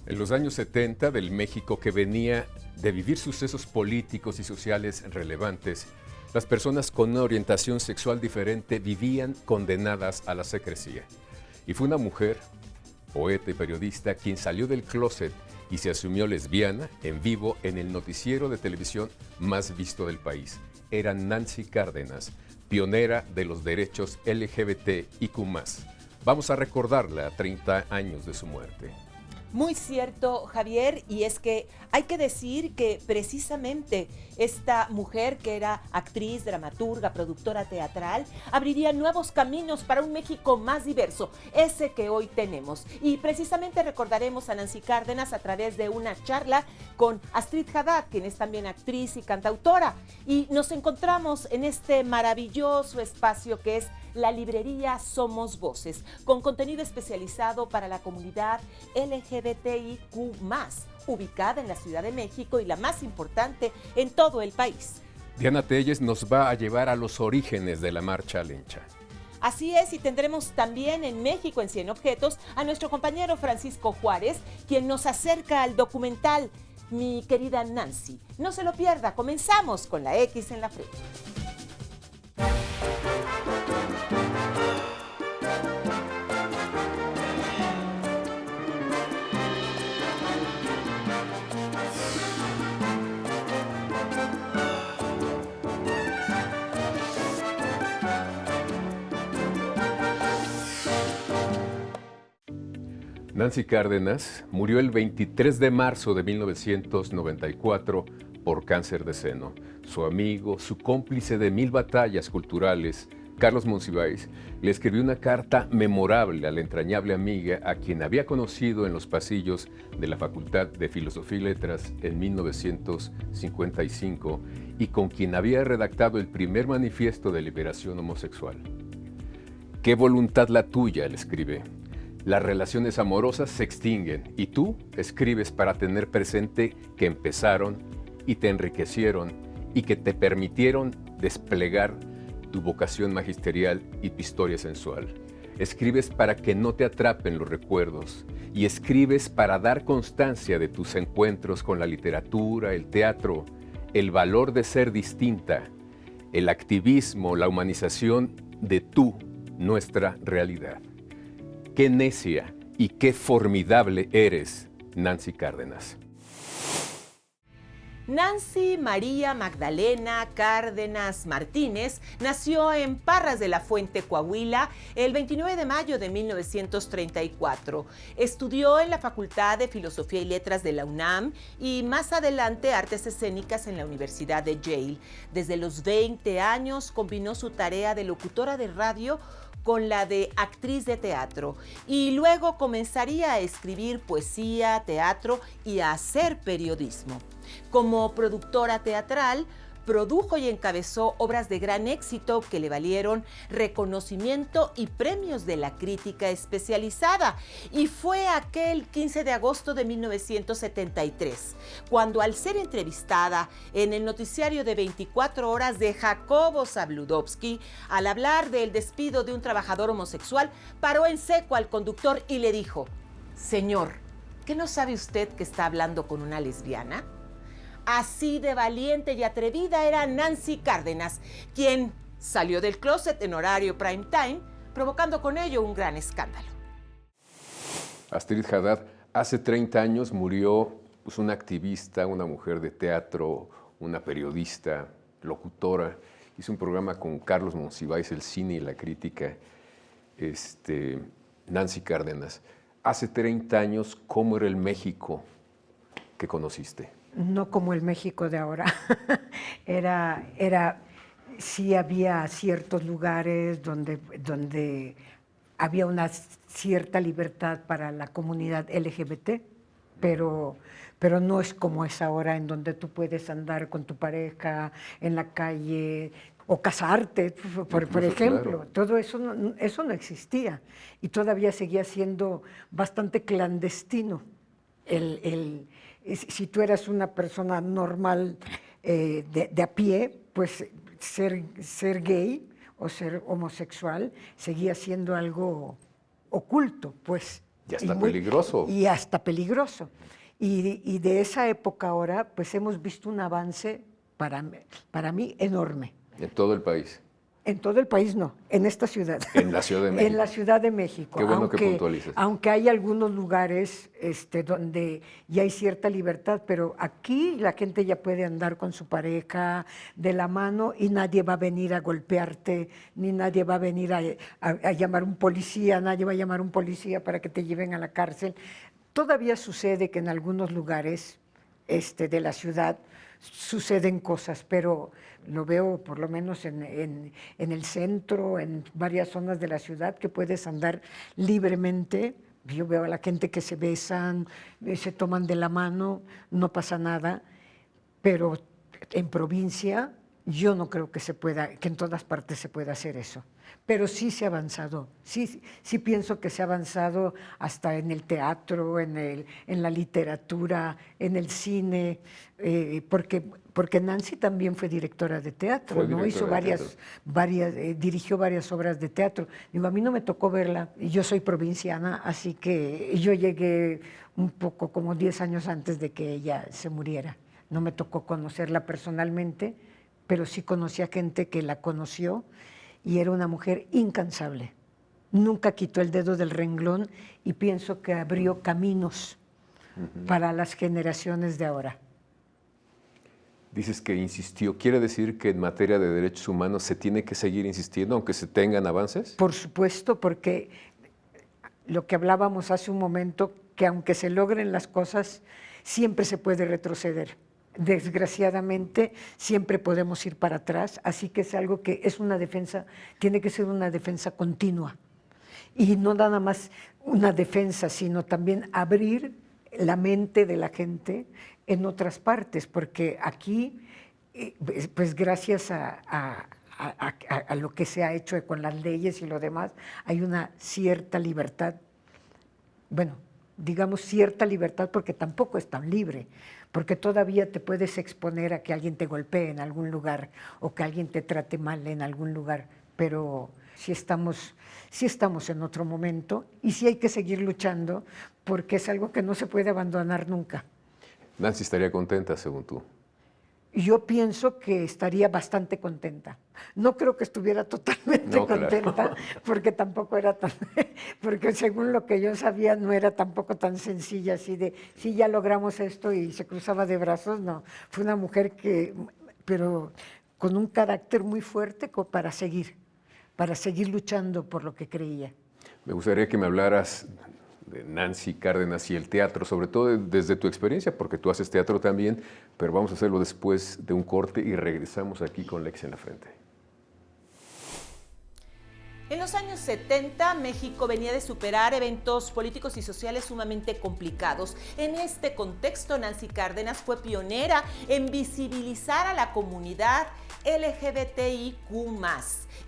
En los años 70, del México que venía de vivir sucesos políticos y sociales relevantes, las personas con una orientación sexual diferente vivían condenadas a la secrecía. Y fue una mujer, poeta y periodista, quien salió del closet y se asumió lesbiana en vivo en el noticiero de televisión más visto del país. Era Nancy Cárdenas, pionera de los derechos LGBTIQ+. Vamos a recordarla a 30 años de su muerte. Muy cierto, Javier, y es que hay que decir que precisamente esta mujer, que era actriz, dramaturga, productora teatral, abriría nuevos caminos para un México más diverso, ese que hoy tenemos. Y precisamente recordaremos a Nancy Cárdenas a través de una charla con Astrid Haddad, quien es también actriz y cantautora. Y nos encontramos en este maravilloso espacio que es la librería Somos Voces, con contenido especializado para la comunidad LGBTIQ+, ubicada en la Ciudad de México y la más importante en todo el país. Diana Telles nos va a llevar a los orígenes de la marcha lencha. Así es, y tendremos también en México en 100 Objetos a nuestro compañero Francisco Juárez, quien nos acerca al documental Mi querida Nancy. No se lo pierda, comenzamos con la X en la frente. Nancy Cárdenas murió el 23 de marzo de 1994 por cáncer de seno. Su amigo, su cómplice de 1000 batallas culturales, Carlos Monsiváis, le escribió una carta memorable a la entrañable amiga a quien había conocido en los pasillos de la Facultad de Filosofía y Letras en 1955 y con quien había redactado el primer manifiesto de liberación homosexual. «Qué voluntad la tuya», le escribe. «Las relaciones amorosas se extinguen y tú escribes para tener presente que empezaron y te enriquecieron y que te permitieron desplegar tu vocación magisterial y tu historia sensual. Escribes para que no te atrapen los recuerdos y escribes para dar constancia de tus encuentros con la literatura, el teatro, el valor de ser distinta, el activismo, la humanización de nuestra realidad. Qué necia y qué formidable eres, Nancy Cárdenas». Nancy María Magdalena Cárdenas Martínez nació en Parras de la Fuente, Coahuila, el 29 de mayo de 1934. Estudió en la Facultad de Filosofía y Letras de la UNAM y más adelante Artes Escénicas en la Universidad de Yale. Desde los 20 años combinó su tarea de locutora de radio con la de actriz de teatro y luego comenzaría a escribir poesía, teatro y a hacer periodismo. Como productora teatral, produjo y encabezó obras de gran éxito que le valieron reconocimiento y premios de la crítica especializada. Y fue aquel 15 de agosto de 1973, cuando al ser entrevistada en el noticiario de 24 horas de Jacobo Zabludovsky, al hablar del despido de un trabajador homosexual, paró en seco al conductor y le dijo: «Señor, ¿qué no sabe usted que está hablando con una lesbiana?». Así de valiente y atrevida era Nancy Cárdenas, quien salió del closet en horario prime time, provocando con ello un gran escándalo. Astrid Haddad, hace 30 años murió una activista, una mujer de teatro, una periodista, locutora. Hizo un programa con Carlos Monsiváis, el cine y la crítica. Nancy Cárdenas, hace 30 años, ¿cómo era el México que conociste? No como el México de ahora. Sí había ciertos lugares donde había una cierta libertad para la comunidad LGBT, pero no es como es ahora, en donde tú puedes andar con tu pareja en la calle o casarte, por ejemplo. Claro. Todo eso no existía y todavía seguía siendo bastante clandestino. Si tú eras una persona normal de a pie, pues ser gay o ser homosexual seguía siendo algo oculto, pues. Ya está peligroso. Y hasta peligroso. Y de esa época ahora, pues hemos visto un avance para mí enorme. En todo el país. En todo el país no, en esta ciudad. En la Ciudad de México. En la Ciudad de México. Qué bueno que puntualices. Aunque hay algunos lugares donde ya hay cierta libertad, pero aquí la gente ya puede andar con su pareja de la mano y nadie va a venir a golpearte, ni nadie va a venir a llamar a un policía, nadie va a llamar a un policía para que te lleven a la cárcel. Todavía sucede que en algunos lugares de la ciudad suceden cosas, pero lo veo por lo menos en el centro, en varias zonas de la ciudad, que puedes andar libremente. Yo veo a la gente que se besan, se toman de la mano, no pasa nada, pero en provincia yo no creo que que en todas partes se pueda hacer eso. Pero sí se ha avanzado, sí pienso que se ha avanzado hasta en el teatro, en la literatura, en el cine, porque Nancy también fue directora de teatro, ¿no? Hizo dirigió varias obras de teatro. Digo, a mí no me tocó verla, y yo soy provinciana, así que yo llegué un poco como 10 años antes de que ella se muriera. No me tocó conocerla personalmente, pero sí conocí a gente que la conoció, y era una mujer incansable. Nunca quitó el dedo del renglón y pienso que abrió caminos para las generaciones de ahora. Dices que insistió. ¿Quiere decir que en materia de derechos humanos se tiene que seguir insistiendo, aunque se tengan avances? Por supuesto, porque lo que hablábamos hace un momento, que aunque se logren las cosas, siempre se puede retroceder. Desgraciadamente, siempre podemos ir para atrás, así que es algo que es una defensa, tiene que ser una defensa continua. Y no nada más una defensa, sino también abrir la mente de la gente en otras partes, porque aquí, pues gracias a lo que se ha hecho con las leyes y lo demás, hay una cierta libertad, bueno, digamos cierta libertad, porque tampoco es tan libre, porque todavía te puedes exponer a que alguien te golpee en algún lugar o que alguien te trate mal en algún lugar, pero sí estamos en otro momento y sí hay que seguir luchando, porque es algo que no se puede abandonar nunca. Nancy estaría contenta, según tú. Yo pienso que estaría bastante contenta. No creo que estuviera totalmente contenta, claro, porque tampoco era tan, porque según lo que yo sabía no era tampoco tan sencilla así de, sí, ya logramos esto y se cruzaba de brazos, no. Fue una mujer pero con un carácter muy fuerte para seguir luchando por lo que creía. Me gustaría que me hablaras de Nancy Cárdenas y el teatro, sobre todo desde tu experiencia, porque tú haces teatro también, pero vamos a hacerlo después de un corte y regresamos aquí con Lex en la frente. En los años 70, México venía de superar eventos políticos y sociales sumamente complicados. En este contexto, Nancy Cárdenas fue pionera en visibilizar a la comunidad LGBTIQ+.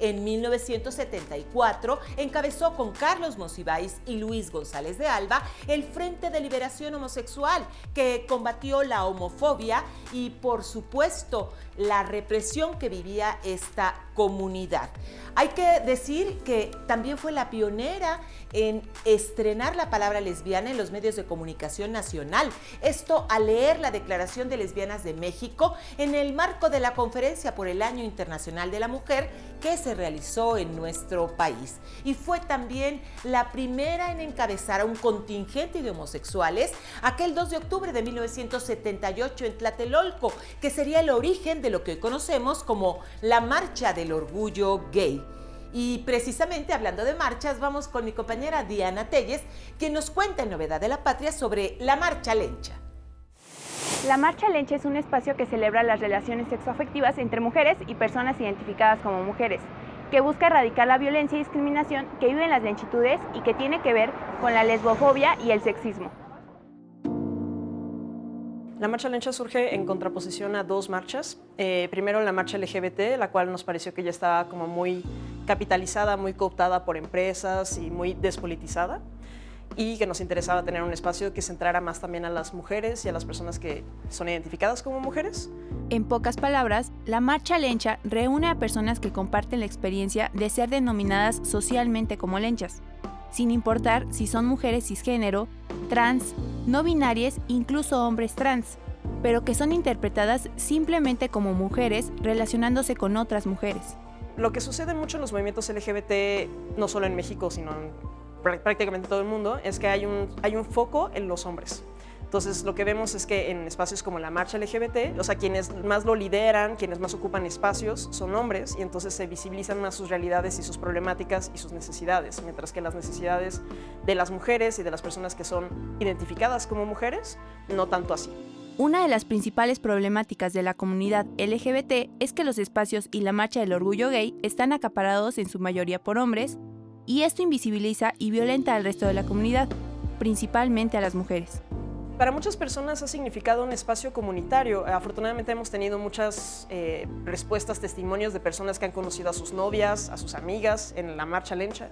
En 1974, encabezó con Carlos Monsiváis y Luis González de Alba el Frente de Liberación Homosexual, que combatió la homofobia y, por supuesto, la represión que vivía esta comunidad. Hay que decir que también fue la pionera en estrenar la palabra lesbiana en los medios de comunicación nacional. Esto al leer la Declaración de Lesbianas de México en el marco de la Conferencia por el Año Internacional de la Mujer que se realizó en nuestro país. Y fue también la primera en encabezar a un contingente de homosexuales aquel 2 de octubre de 1978 en Tlatelolco, que sería el origen de lo que hoy conocemos como la Marcha del Orgullo Gay. Y precisamente hablando de marchas, vamos con mi compañera Diana Telles, quien nos cuenta en Novedad de la Patria sobre la Marcha Lencha. La Marcha Lencha es un espacio que celebra las relaciones sexoafectivas entre mujeres y personas identificadas como mujeres, que busca erradicar la violencia y discriminación que viven las lenchitudes y que tiene que ver con la lesbofobia y el sexismo. La Marcha Lencha surge en contraposición a dos marchas. Primero la marcha LGBT, la cual nos pareció que ya estaba como muy capitalizada, muy cooptada por empresas y muy despolitizada, y que nos interesaba tener un espacio que centrara más también a las mujeres y a las personas que son identificadas como mujeres. En pocas palabras, la Marcha Lencha reúne a personas que comparten la experiencia de ser denominadas socialmente como lenchas. sin importar si son mujeres cisgénero, trans, no binarias, incluso hombres trans, pero que son interpretadas simplemente como mujeres relacionándose con otras mujeres. Lo que sucede mucho en los movimientos LGBT, no solo en México, sino en prácticamente todo el mundo, es que hay un foco en los hombres. Entonces, lo que vemos es que en espacios como la marcha LGBT, o sea, quienes más lo lideran, quienes más ocupan espacios, son hombres, y entonces se visibilizan más sus realidades y sus problemáticas y sus necesidades, mientras que las necesidades de las mujeres y de las personas que son identificadas como mujeres, no tanto así. Una de las principales problemáticas de la comunidad LGBT es que los espacios y la marcha del orgullo gay están acaparados en su mayoría por hombres, y esto invisibiliza y violenta al resto de la comunidad, principalmente a las mujeres. Para muchas personas ha significado un espacio comunitario. Afortunadamente hemos tenido muchas respuestas, testimonios de personas que han conocido a sus novias, a sus amigas en la marcha lencha,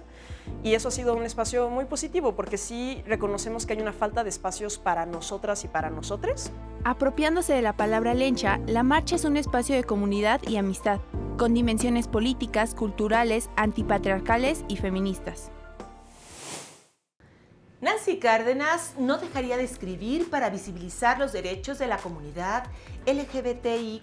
y eso ha sido un espacio muy positivo porque sí reconocemos que hay una falta de espacios para nosotras y para nosotres. Apropiándose de la palabra lencha, la marcha es un espacio de comunidad y amistad, con dimensiones políticas, culturales, antipatriarcales y feministas. Nancy Cárdenas no dejaría de escribir para visibilizar los derechos de la comunidad LGBTIQ+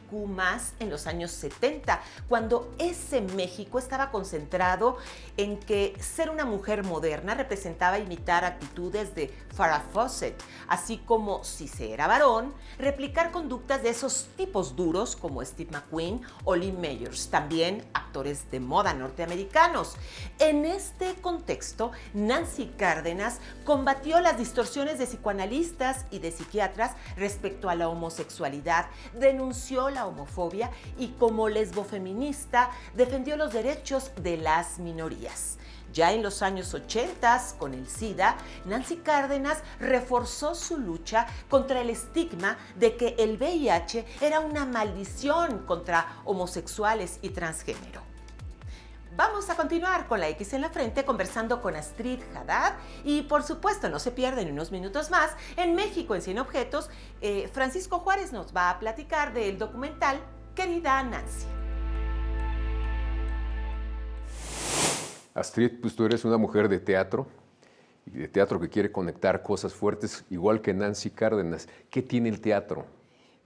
en los años 70, cuando ese México estaba concentrado en que ser una mujer moderna representaba imitar actitudes de Farrah Fawcett, así como, si se era varón, replicar conductas de esos tipos duros como Steve McQueen o Lee Mayors, también actores de moda norteamericanos. En este contexto, Nancy Cárdenas combatió las distorsiones de psicoanalistas y de psiquiatras respecto a la homosexualidad, denunció la homofobia y como lesbofeminista defendió los derechos de las minorías. Ya en los años 80, con el SIDA, Nancy Cárdenas reforzó su lucha contra el estigma de que el VIH era una maldición contra homosexuales y transgénero. Vamos a continuar con la X en la frente conversando con Astrid Haddad y por supuesto no se pierden unos minutos más en México en 100 objetos. Francisco Juárez nos va a platicar del documental Querida Nancy. Astrid, pues tú eres una mujer de teatro y de teatro que quiere conectar cosas fuertes igual que Nancy Cárdenas. ¿Qué tiene el teatro?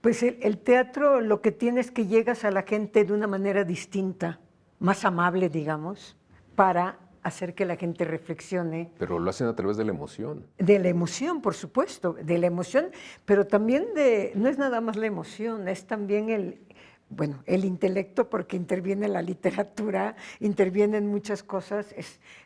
Pues el teatro lo que tiene es que llegas a la gente de una manera distinta, más amable, digamos, para hacer que la gente reflexione. Pero lo hacen a través de la emoción. De la emoción, por supuesto, de la emoción, pero también no es nada más la emoción, es también el intelecto, porque interviene la literatura, intervienen muchas cosas,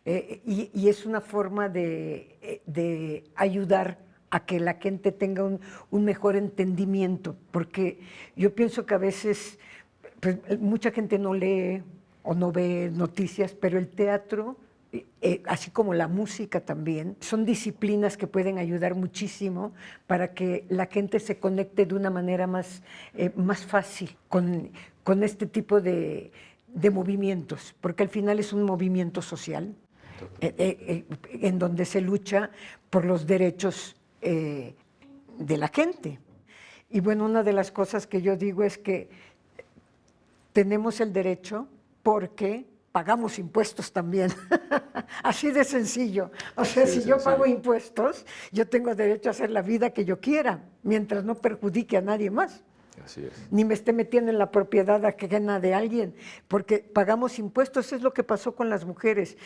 y es una forma de ayudar a que la gente tenga un mejor entendimiento, porque yo pienso que a veces pues, mucha gente no lee o no ve noticias, pero el teatro, así como la música también, son disciplinas que pueden ayudar muchísimo para que la gente se conecte de una manera más fácil con este tipo de movimientos, porque al final es un movimiento social en donde se lucha por los derechos de la gente. Y bueno, una de las cosas que yo digo es que tenemos el derecho porque pagamos impuestos también, así de sencillo. O sea, si yo pago impuestos, yo tengo derecho a hacer la vida que yo quiera, mientras no perjudique a nadie más. Así es. Ni me esté metiendo en la propiedad ajena de alguien, porque pagamos impuestos. Eso es lo que pasó con las mujeres.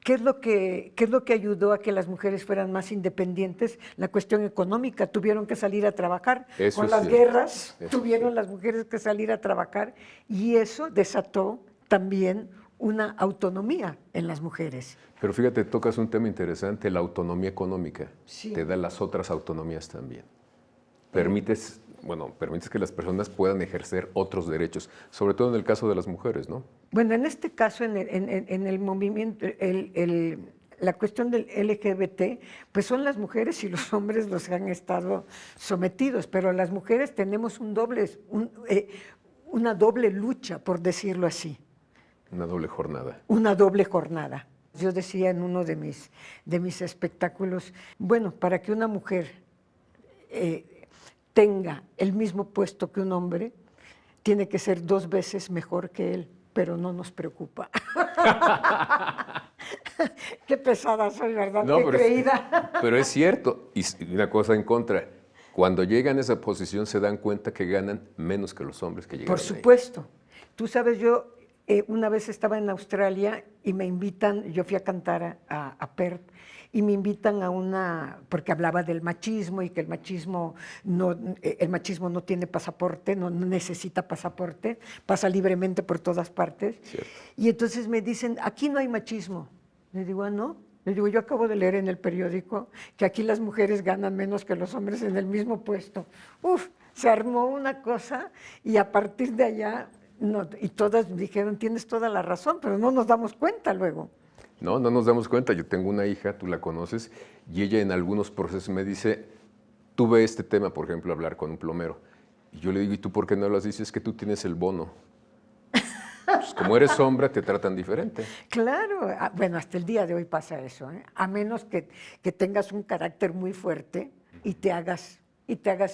¿Qué es lo que ayudó a que las mujeres fueran más independientes? La cuestión económica, tuvieron que salir a trabajar. Eso con las guerras tuvieron las mujeres que salir a trabajar y eso desató también una autonomía en las mujeres. Pero fíjate, tocas un tema interesante, la autonomía económica. Sí. Te da las otras autonomías también. Permites que las personas puedan ejercer otros derechos, sobre todo en el caso de las mujeres, ¿no? Bueno, en este caso, en el movimiento, la cuestión del LGBT, pues son las mujeres y los hombres los que han estado sometidos, pero las mujeres tenemos una doble lucha, por decirlo así. Una doble jornada. Una doble jornada. Yo decía en uno de mis espectáculos, bueno, para que una mujer tenga el mismo puesto que un hombre, tiene que ser 2 veces mejor que él, pero no nos preocupa. Qué pesada soy, ¿verdad? No, Qué pero creída. pero es cierto. Y una cosa en contra, cuando llegan a esa posición se dan cuenta que ganan menos que los hombres que llegan Por supuesto. Tú sabes, yo una vez estaba en Australia y me invitan, yo fui a cantar a Perth, y me invitan a porque hablaba del machismo y que el machismo no tiene pasaporte, no necesita pasaporte, pasa libremente por todas partes. Cierto. Y entonces me dicen, aquí no hay machismo. Le digo, no. Le digo, yo acabo de leer en el periódico que aquí las mujeres ganan menos que los hombres en el mismo puesto. Uf, se armó una cosa y a partir de allá, y todas dijeron, tienes toda la razón, pero no nos damos cuenta luego. No nos damos cuenta. Yo tengo una hija, tú la conoces, y ella en algunos procesos me dice, tuve este tema, por ejemplo, hablar con un plomero. Y yo le digo, ¿y tú por qué no lo dices? Es que tú tienes el bono. Pues como eres hombre, te tratan diferente. Claro, bueno, hasta el día de hoy pasa eso, ¿eh? A menos que tengas un carácter muy fuerte y te hagas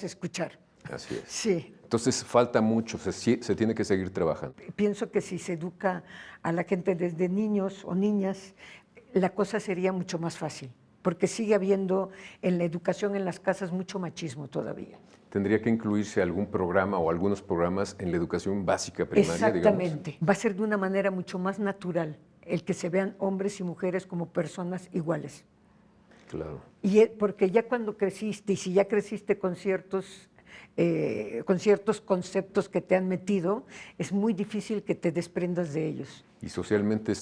escuchar. Así es. Sí. Entonces falta mucho, se tiene que seguir trabajando. Pienso que si se educa a la gente desde niños o niñas, la cosa sería mucho más fácil, porque sigue habiendo en la educación en las casas mucho machismo todavía. Tendría que incluirse algún programa o algunos programas en la educación básica primaria, Exactamente. digamos. Va a ser de una manera mucho más natural el que se vean hombres y mujeres como personas iguales. Claro. Y porque ya cuando creciste, y si ya creciste con ciertos conceptos que te han metido, es muy difícil que te desprendas de ellos. ¿Y socialmente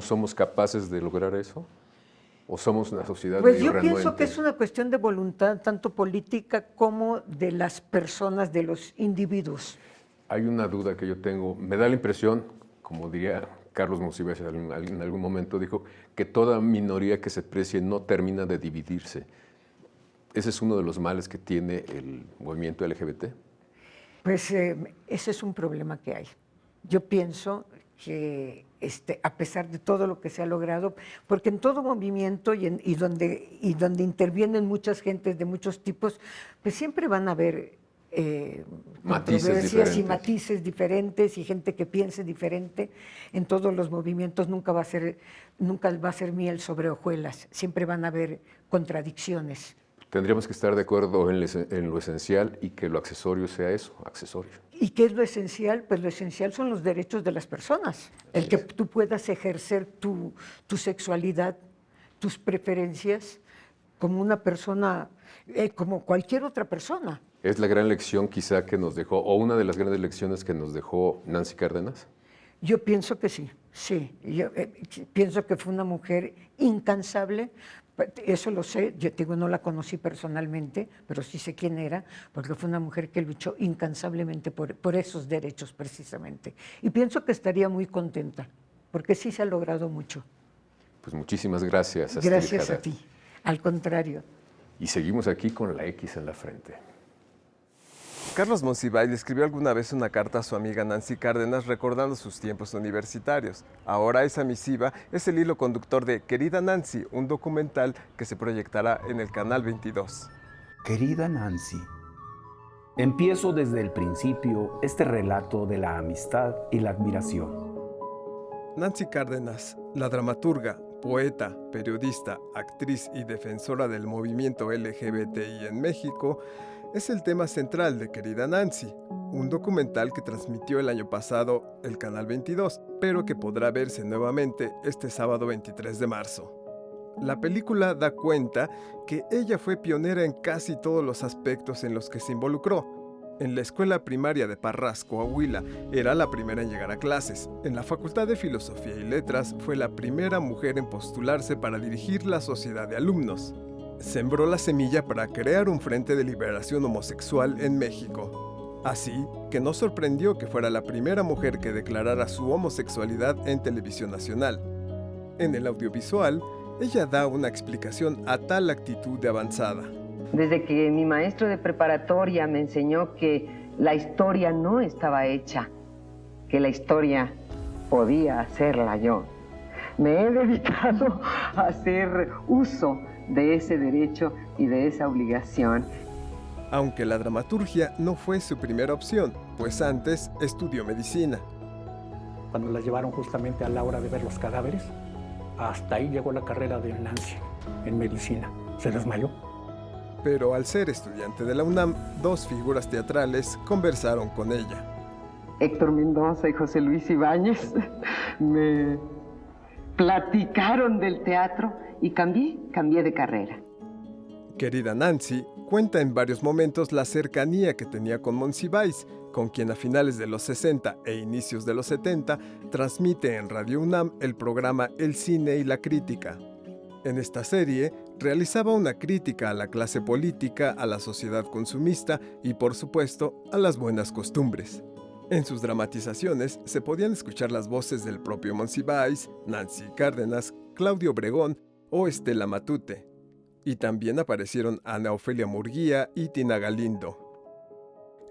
somos capaces de lograr eso? ¿O somos una sociedad Pues medio yo renuente? pienso que es una cuestión de voluntad, tanto política como de las personas, de los individuos. Hay una duda que yo tengo. Me da la impresión, como diría Carlos Monsiváis en algún momento, dijo que toda minoría que se precie no termina de dividirse. ¿Ese es uno de los males que tiene el movimiento LGBT? Pues ese es un problema que hay. Yo pienso que a pesar de todo lo que se ha logrado, porque en todo movimiento y donde intervienen muchas gentes de muchos tipos, pues siempre van a haber controversias y matices diferentes y gente que piense diferente. En todos los movimientos nunca va a ser miel sobre hojuelas, siempre van a haber contradicciones. Tendríamos que estar de acuerdo en lo esencial y que lo accesorio sea eso, accesorio. ¿Y qué es lo esencial? Pues lo esencial son los derechos de las personas. El que tú puedas ejercer tu sexualidad, tus preferencias, como una persona, como cualquier otra persona. ¿Es la gran lección quizá que nos dejó, o una de las grandes lecciones que nos dejó Nancy Cárdenas? Yo pienso que sí, sí. Yo pienso que fue una mujer incansable. Eso lo sé, yo no la conocí personalmente, pero sí sé quién era, porque fue una mujer que luchó incansablemente por esos derechos precisamente. Y pienso que estaría muy contenta, porque sí se ha logrado mucho. Pues muchísimas gracias, Astrid Gracias Haddad. a ti, al contrario. Y seguimos aquí con la X en la frente. Carlos Monsiváis le escribió alguna vez una carta a su amiga Nancy Cárdenas recordando sus tiempos universitarios. Ahora esa misiva es el hilo conductor de Querida Nancy, un documental que se proyectará en el Canal 22. Querida Nancy, empiezo desde el principio este relato de la amistad y la admiración. Nancy Cárdenas, la dramaturga, poeta, periodista, actriz y defensora del movimiento LGBTI en México, es el tema central de Querida Nancy, un documental que transmitió el año pasado el Canal 22, pero que podrá verse nuevamente este sábado 23 de marzo. La película da cuenta que ella fue pionera en casi todos los aspectos en los que se involucró. En la escuela primaria de Parras, Coahuila, era la primera en llegar a clases. En la Facultad de Filosofía y Letras fue la primera mujer en postularse para dirigir la sociedad de alumnos. Sembró la semilla para crear un frente de liberación homosexual en México. Así que no sorprendió que fuera la primera mujer que declarara su homosexualidad en televisión nacional. En el audiovisual, ella da una explicación a tal actitud de avanzada. Desde que mi maestro de preparatoria me enseñó que la historia no estaba hecha, que la historia podía hacerla yo, me he dedicado a hacer uso de ese derecho y de esa obligación. Aunque la dramaturgia no fue su primera opción, pues antes estudió medicina. Cuando las llevaron justamente a la hora de ver los cadáveres, Hasta ahí llegó la carrera de Nancy en medicina. Se desmayó. Pero al ser estudiante de la UNAM, dos figuras teatrales conversaron con ella. Héctor Mendoza y José Luis Ibáñez me platicaron del teatro y cambié de carrera. Querida Nancy cuenta en varios momentos la cercanía que tenía con Monsiváis, con quien a finales de los 60 e inicios de los 70 transmite en Radio UNAM el programa El Cine y la Crítica. En esta serie realizaba una crítica a la clase política, a la sociedad consumista y, por supuesto, a las buenas costumbres. En sus dramatizaciones se podían escuchar las voces del propio Monsiváis, Nancy Cárdenas, Claudio Obregón o Estela Matute. Y también aparecieron Ana Ofelia Murguía y Tina Galindo.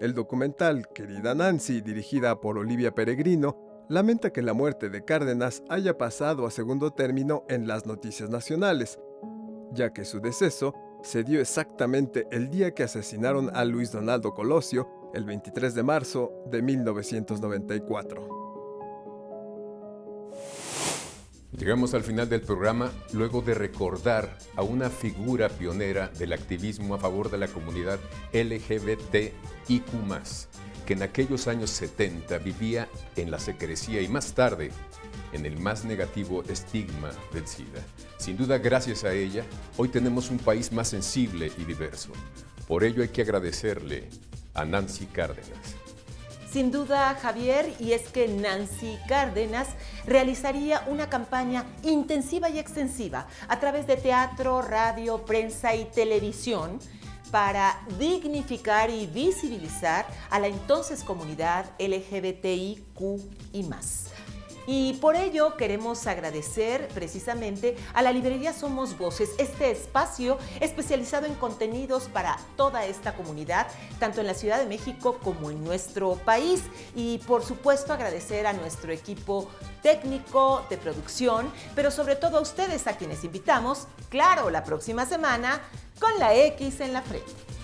El documental Querida Nancy, dirigida por Olivia Peregrino, lamenta que la muerte de Cárdenas haya pasado a segundo término en las noticias nacionales, ya que su deceso se dio exactamente el día que asesinaron a Luis Donaldo Colosio, el 23 de marzo de 1994. Llegamos al final del programa luego de recordar a una figura pionera del activismo a favor de la comunidad LGBTIQ+, que en aquellos años 70 vivía en la secrecía y más tarde en el más negativo estigma del SIDA. Sin duda, gracias a ella, hoy tenemos un país más sensible y diverso. Por ello hay que agradecerle a Nancy Cárdenas. Sin duda, Javier, y es que Nancy Cárdenas realizaría una campaña intensiva y extensiva a través de teatro, radio, prensa y televisión para dignificar y visibilizar a la entonces comunidad LGBTIQ y más. Y por ello queremos agradecer precisamente a la librería Somos Voces, este espacio especializado en contenidos para toda esta comunidad, tanto en la Ciudad de México como en nuestro país. Y por supuesto agradecer a nuestro equipo técnico de producción, pero sobre todo a ustedes, a quienes invitamos, claro, la próxima semana con la X en la frente.